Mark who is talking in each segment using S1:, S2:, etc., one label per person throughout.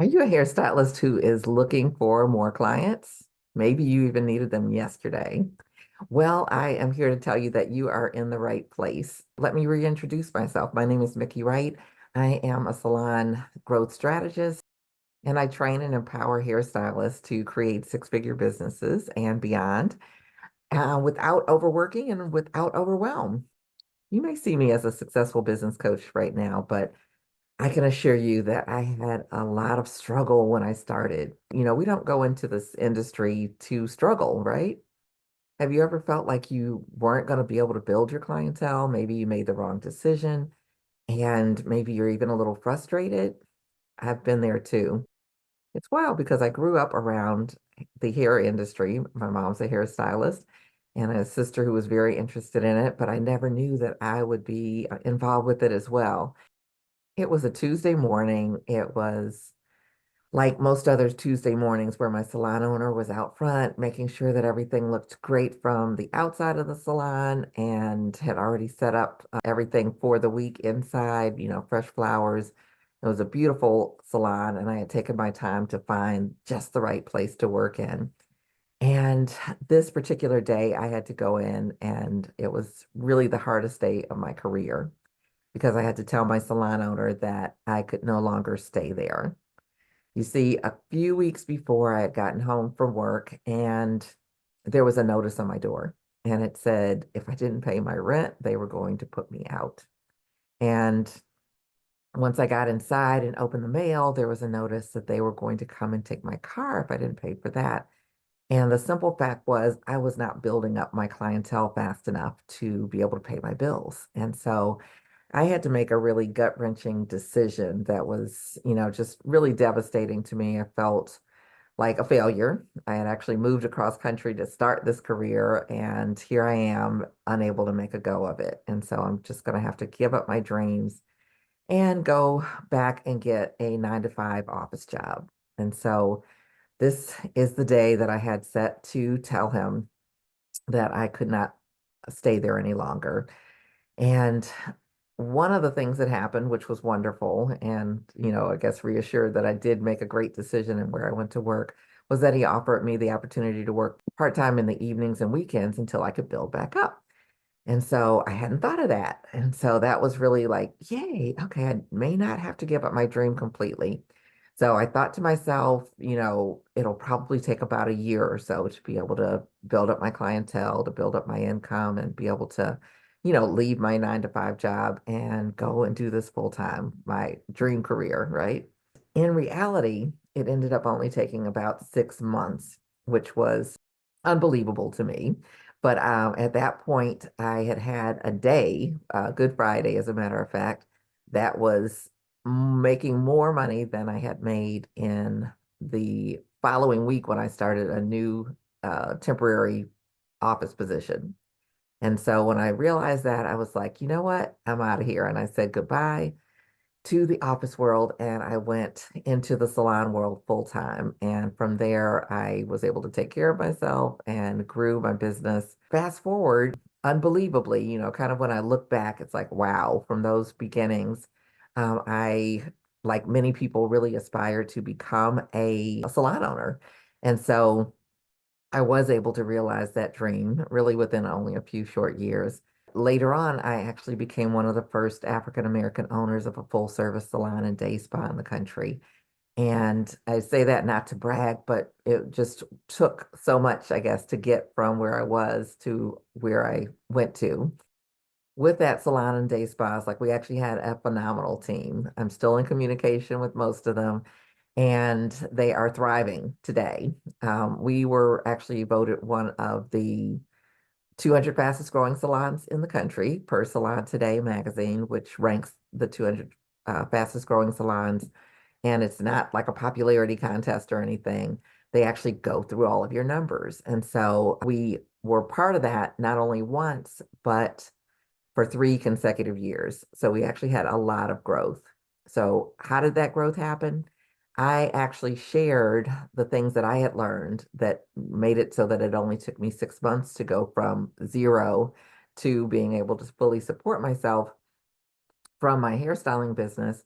S1: Are you a hairstylist who is looking for more clients? Maybe you even needed them yesterday. Well, I am here to tell you that you are in the right place. Let me reintroduce myself. My name is Miki Wright. I am a salon growth strategist, and I train and empower hairstylists to create six-figure businesses and beyond, without overworking and without overwhelm. You may see me as a successful business coach right now, but I can assure you that I had a lot of struggle when I started. We don't go into this industry to struggle, right? Have you ever felt like you weren't going to be able to build your clientele? Maybe you made the wrong decision and maybe you're even a little frustrated. I've been there too. It's wild because I grew up around the hair industry. My mom's a hairstylist and a sister who was very interested in it, but I never knew that I would be involved with it as well. It was a Tuesday morning. It was like most other Tuesday mornings where my salon owner was out front, making sure that everything looked great from the outside of the salon and had already set up everything for the week inside, fresh flowers. It was a beautiful salon, and I had taken my time to find just the right place to work in. And this particular day, I had to go in, and it was really the hardest day of my career because I had to tell my salon owner that I could no longer stay there. You see, a few weeks before I had gotten home from work and there was a notice on my door and it said if I didn't pay my rent, they were going to put me out. And once I got inside and opened the mail, there was a notice that they were going to come and take my car if I didn't pay for that. And the simple fact was, I was not building up my clientele fast enough to be able to pay my bills. And so I had to make a really gut-wrenching decision that was, just really devastating to me. I felt like a failure. I had actually moved across country to start this career, and here I am, unable to make a go of it. And so I'm just going to have to give up my dreams and go back and get a 9 to 5 office job. And so this is the day that I had set to tell him that I could not stay there any longer. And one of the things that happened, which was wonderful, and, I guess reassured that I did make a great decision in where I went to work, was that he offered me the opportunity to work part-time in the evenings and weekends until I could build back up. And so I hadn't thought of that. And so that was really like, yay, okay, I may not have to give up my dream completely. So I thought to myself, it'll probably take about a year or so to be able to build up my clientele, to build up my income and be able to, leave my 9 to 5 job and go and do this full time, my dream career, right? In reality, it ended up only taking about 6 months, which was unbelievable to me. But at that point, I had had a day, Good Friday, as a matter of fact, that was making more money than I had made in the following week when I started a new temporary office position. And so when I realized that, I was like, you know what? I'm out of here. And I said goodbye to the office world and I went into the salon world full time. And from there, I was able to take care of myself and grew my business. Fast forward, unbelievably, kind of when I look back, it's like, wow, from those beginnings, I, like many people, really aspired to become a salon owner. And so I was able to realize that dream really within only a few short years. Later on, I actually became one of the first African American owners of a full service salon and day spa in the country. And I say that not to brag, but it just took so much, I guess, to get from where I was to where I went to. With that salon and day spas, like we actually had a phenomenal team. I'm still in communication with most of them, and they are thriving today. We were actually voted one of the 200 fastest growing salons in the country per Salon Today magazine, which ranks the 200 fastest growing salons. And it's not like a popularity contest or anything. They actually go through all of your numbers. And so we were part of that not only once, but for 3 consecutive years. So we actually had a lot of growth. So how did that growth happen? I actually shared the things that I had learned that made it so that it only took me 6 months to go from zero to being able to fully support myself from my hairstyling business.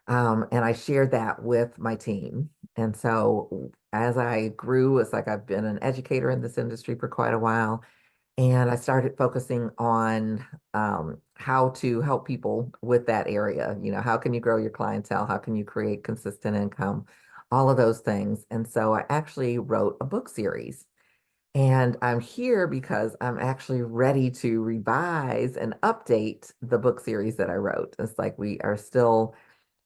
S1: And I shared that with my team. And so as I grew, it's like I've been an educator in this industry for quite a while. And I started focusing on how to help people with that area. How can you grow your clientele? How can you create consistent income? All of those things. And so I actually wrote a book series. And I'm here because I'm actually ready to revise and update the book series that I wrote. It's like we are still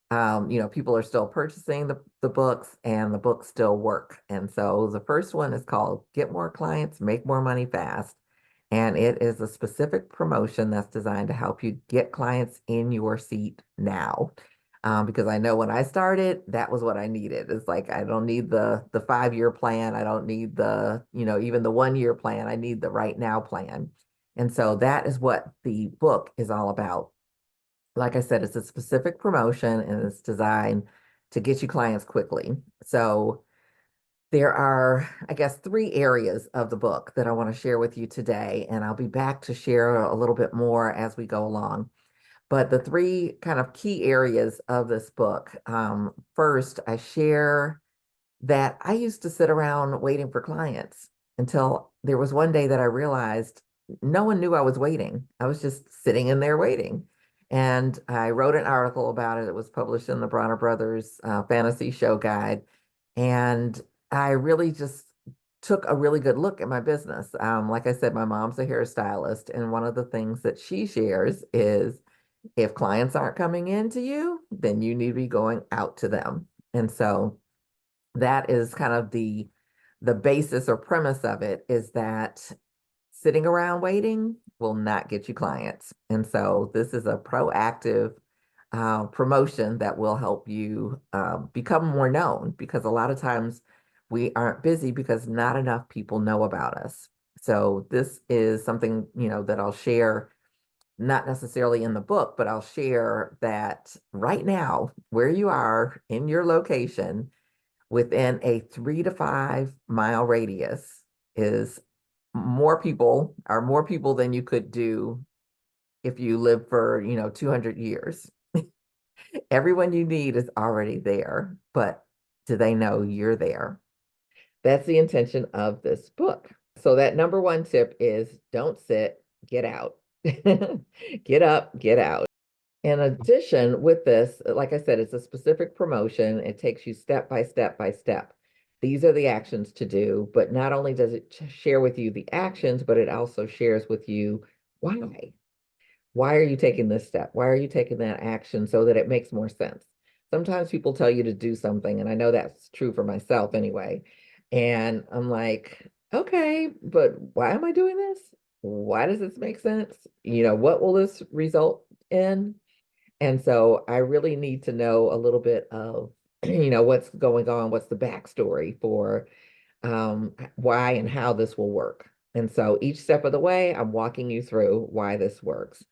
S1: people are still purchasing the books and the books still work. And so the first one is called Get More Clients, Make More Money Fast. And it is a specific promotion that's designed to help you get clients in your seat now. Because I know when I started, that was what I needed. It's like I don't need the 5-year plan. I don't need even the 1-year plan. I need the right now plan. And so that is what the book is all about. Like I said, it's a specific promotion and it's designed to get you clients quickly. So there are, I guess, 3 areas of the book that I want to share with you today, and I'll be back to share a little bit more as we go along. But the 3 kind of key areas of this book, first, I share that I used to sit around waiting for clients until there was one day that I realized no one knew I was waiting. I was just sitting in there waiting. And I wrote an article about it. It was published in the Bronner Brothers Fantasy Show Guide. And I really just took a really good look at my business. Like I said, my mom's a hairstylist. And one of the things that she shares is if clients aren't coming in to you, then you need to be going out to them. And so that is kind of the basis or premise of it is that sitting around waiting will not get you clients. And so this is a proactive promotion that will help you become more known because a lot of times we aren't busy because not enough people know about us. So this is something, that I'll share, not necessarily in the book, but I'll share that right now, where you are in your location, within a 3 to 5 mile radius is more people than you could do if you live for, 200 years. Everyone you need is already there, but do they know you're there? That's the intention of this book. So that number 1 tip is don't sit, get out. Get up, get out. In addition, with this, like I said, it's a specific promotion. It takes you step by step by step. These are the actions to do, but not only does it share with you the actions, but it also shares with you why. Why are you taking this step? Why are you taking that action so that it makes more sense? Sometimes people tell you to do something, and I know that's true for myself anyway. And I'm like, okay, but why am I doing this? Why does this make sense? What will this result in? And so I really need to know a little bit of, what's going on, what's the backstory for why and how this will work. And so each step of the way, I'm walking you through why this works.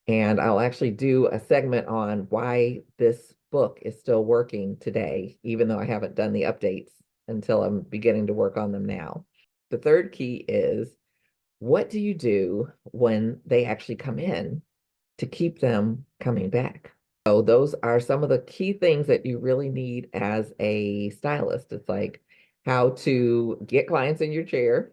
S1: And I'll actually do a segment on why this book is still working today, even though I haven't done the updates until I'm beginning to work on them now. The third key is what do you do when they actually come in to keep them coming back? So those are some of the key things that you really need as a stylist. It's like how to get clients in your chair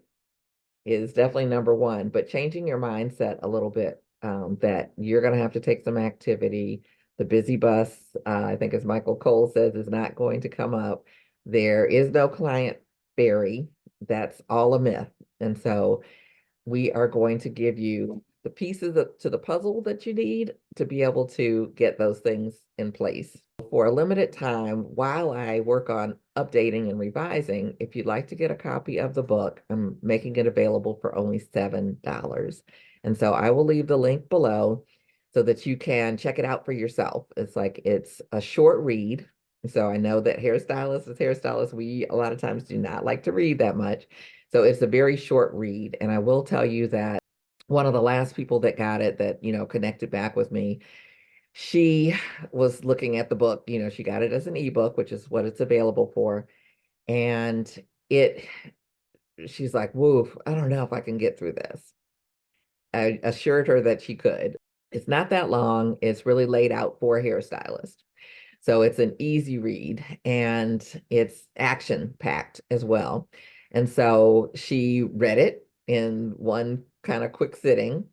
S1: is definitely number 1, but changing your mindset a little bit, that you're going to have to take some activity. The busy bus, I think as Michael Cole says, is not going to come up. There is no client fairy. That's all a myth. And so we are going to give you the pieces to the puzzle that you need to be able to get those things in place. For a limited time, while I work on updating and revising, if you'd like to get a copy of the book, I'm making it available for only $7. And so I will leave the link below so that you can check it out for yourself. It's a short read. So I know that hairstylists, we a lot of times do not like to read that much. So it's a very short read. And I will tell you that one of the last people that got it that, connected back with me, she was looking at the book, she got it as an ebook, which is what it's available for. And she's like, woof, I don't know if I can get through this. I assured her that she could. It's not that long. It's really laid out for a hairstylist. So it's an easy read and it's action packed as well. And so she read it in one kind of quick sitting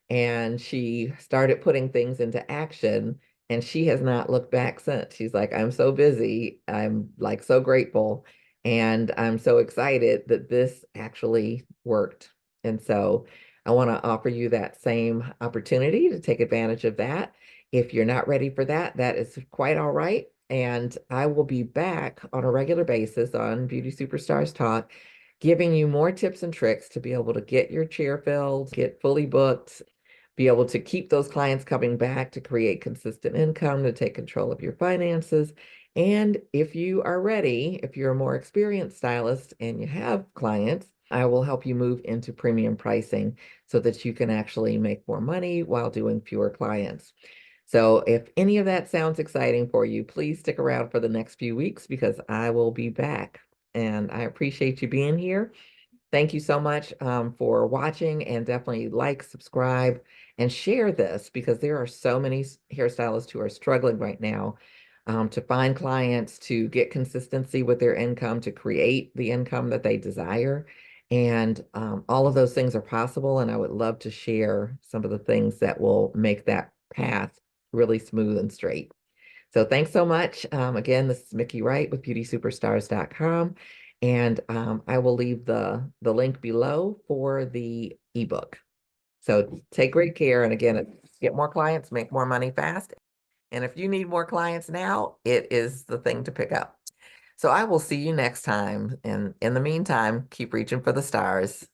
S1: and she started putting things into action and she has not looked back since. She's like, I'm so busy. I'm like so grateful. And I'm so excited that this actually worked. And so I want to offer you that same opportunity to take advantage of that. If you're not ready for that, that is quite all right. And I will be back on a regular basis on Beauty Superstars Talk, giving you more tips and tricks to be able to get your chair filled, get fully booked, be able to keep those clients coming back, to create consistent income, to take control of your finances. And if you are ready, if you're a more experienced stylist and you have clients, I will help you move into premium pricing so that you can actually make more money while doing fewer clients. So if any of that sounds exciting for you, please stick around for the next few weeks because I will be back. And I appreciate you being here. Thank you so much for watching, and definitely like, subscribe, and share this because there are so many hairstylists who are struggling right now to find clients, to get consistency with their income, to create the income that they desire. And all of those things are possible. And I would love to share some of the things that will make that path really smooth and straight. So thanks so much. Again, this is Miki Wright with beautysuperstars.com. And I will leave the link below for the ebook. So take great care. And again, get more clients, make more money fast. And if you need more clients now, it is the thing to pick up. So I will see you next time. And in the meantime, keep reaching for the stars.